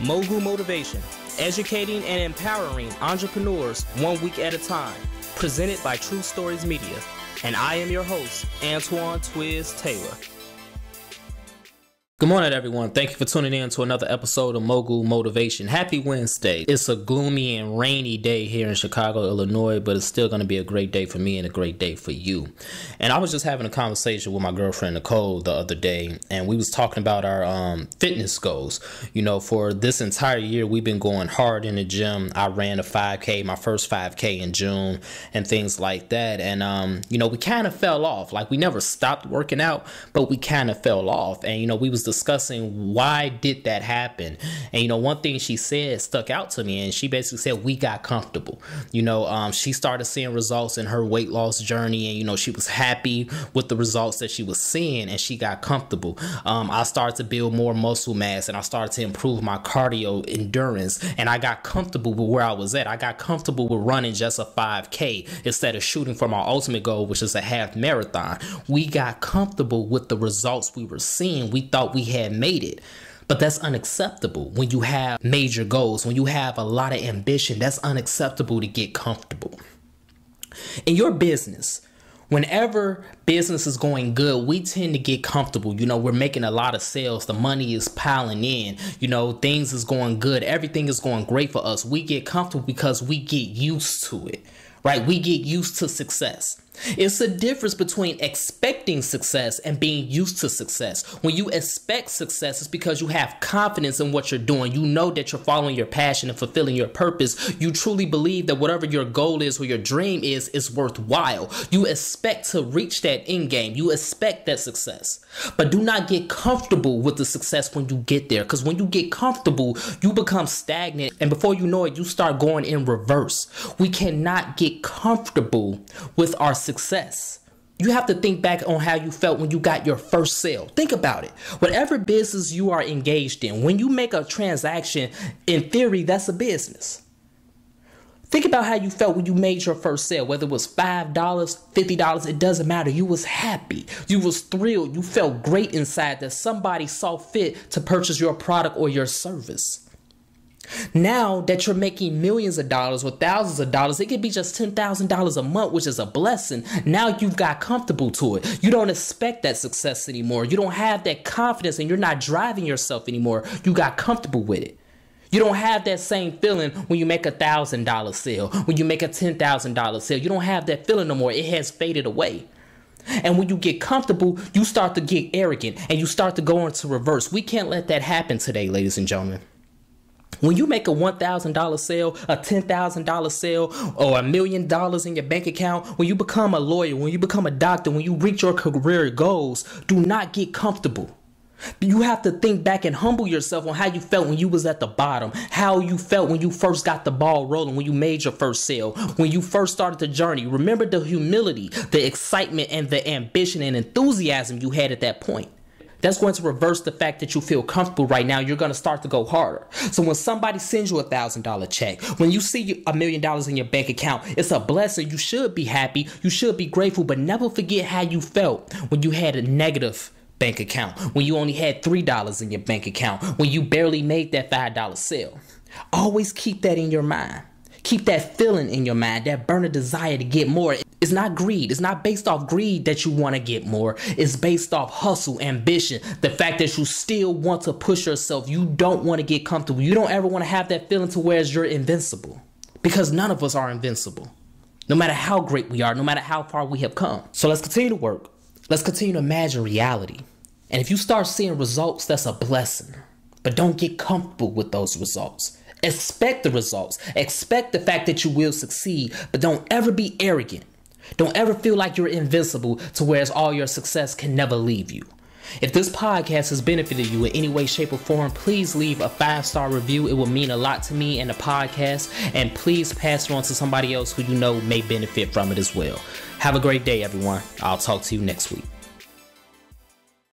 Mogul Motivation, educating and empowering entrepreneurs 1 week at a time. Presented by True Stories Media. And I am your host, Antoine Twiz Taylor. Good morning, everyone. Thank you for tuning in to another episode of Mogul Motivation. Happy Wednesday. It's a gloomy and rainy day here in Chicago, Illinois, but it's still going to be a great day for me and a great day for you. And I was just having a conversation with my girlfriend, Nicole, the other day, and we was talking about our fitness goals. You know, for this entire year, we've been going hard in the gym. I ran a 5K, my first 5K in June and things like that. And, you know, we kind of fell off. Like, we never stopped working out, but we kind of fell off. And, you know, we was discussing why did that happen. And, you know, one thing she said stuck out to me, and she basically said we got comfortable. You know, she started seeing results in her weight loss journey, and, you know, she was happy with the results that she was seeing, and she got comfortable. I started to build more muscle mass, and I started to improve my cardio endurance, and I got comfortable with where I was at. I got comfortable with running just a 5K instead of shooting for my ultimate goal, which is a half marathon. We got comfortable with the results we were seeing. We thought we had made it. But that's unacceptable when you have major goals, when you have a lot of ambition. That's unacceptable to get comfortable. In your business, whenever business is going good, we tend to get comfortable. You know, we're making a lot of sales. The money is piling in. You know, things is going good. Everything is going great for us. We get comfortable because we get used to it, right? We get used to success. It's a difference between expecting success and being used to success. When you expect success, it's because you have confidence in what you're doing. You know that you're following your passion and fulfilling your purpose. You truly believe that whatever your goal is or your dream is worthwhile. You expect to reach that end game. You expect that success. But do not get comfortable with the success when you get there. Because when you get comfortable, you become stagnant. And before you know it, you start going in reverse. We cannot get comfortable with our success. You have to think back on how you felt when you got your first sale. Think about it. Whatever business you are engaged in, when you make a transaction, in theory, that's a business. Think about how you felt when you made your first sale, whether it was $5, $50, it doesn't matter. You was happy. You was thrilled. You felt great inside that somebody saw fit to purchase your product or your service. Now that you're making millions of dollars or thousands of dollars, it could be just $10,000 a month, which is a blessing. Now you've got comfortable to it. You don't expect that success anymore. You don't have that confidence, and you're not driving yourself anymore. You got comfortable with it. You don't have that same feeling when you make a $1,000 sale, when you make a $10,000 sale. You don't have that feeling no more. It has faded away. And when you get comfortable, you start to get arrogant and you start to go into reverse. We can't let that happen today, ladies and gentlemen. When you make a $1,000 sale, a $10,000 sale, or $1 million in your bank account, when you become a lawyer, when you become a doctor, when you reach your career goals, do not get comfortable. You have to think back and humble yourself on how you felt when you was at the bottom, how you felt when you first got the ball rolling, when you made your first sale, when you first started the journey. Remember the humility, the excitement, and the ambition and enthusiasm you had at that point. That's going to reverse the fact that you feel comfortable right now. You're going to start to go harder. So when somebody sends you a $1,000 check, when you see $1 million in your bank account, it's a blessing. You should be happy. You should be grateful, but never forget how you felt when you had a negative bank account, when you only had $3 in your bank account, when you barely made that $5 sale. Always keep that in your mind. Keep that feeling in your mind, that burning desire to get more. It's not greed. It's not based off greed that you want to get more. It's based off hustle, ambition, the fact that you still want to push yourself. You don't want to get comfortable. You don't ever want to have that feeling to where you're invincible, because none of us are invincible, no matter how great we are, no matter how far we have come. So let's continue to work. Let's continue to imagine reality. And if you start seeing results, that's a blessing. But don't get comfortable with those results. Expect the results. Expect the fact that you will succeed, but don't ever be arrogant. Don't ever feel like you're invincible to whereas all your success can never leave you. If this podcast has benefited you in any way, shape, or form, please leave a 5-star review. It will mean a lot to me and the podcast. And please pass it on to somebody else who you know may benefit from it as well. Have a great day, everyone. I'll talk to you next week.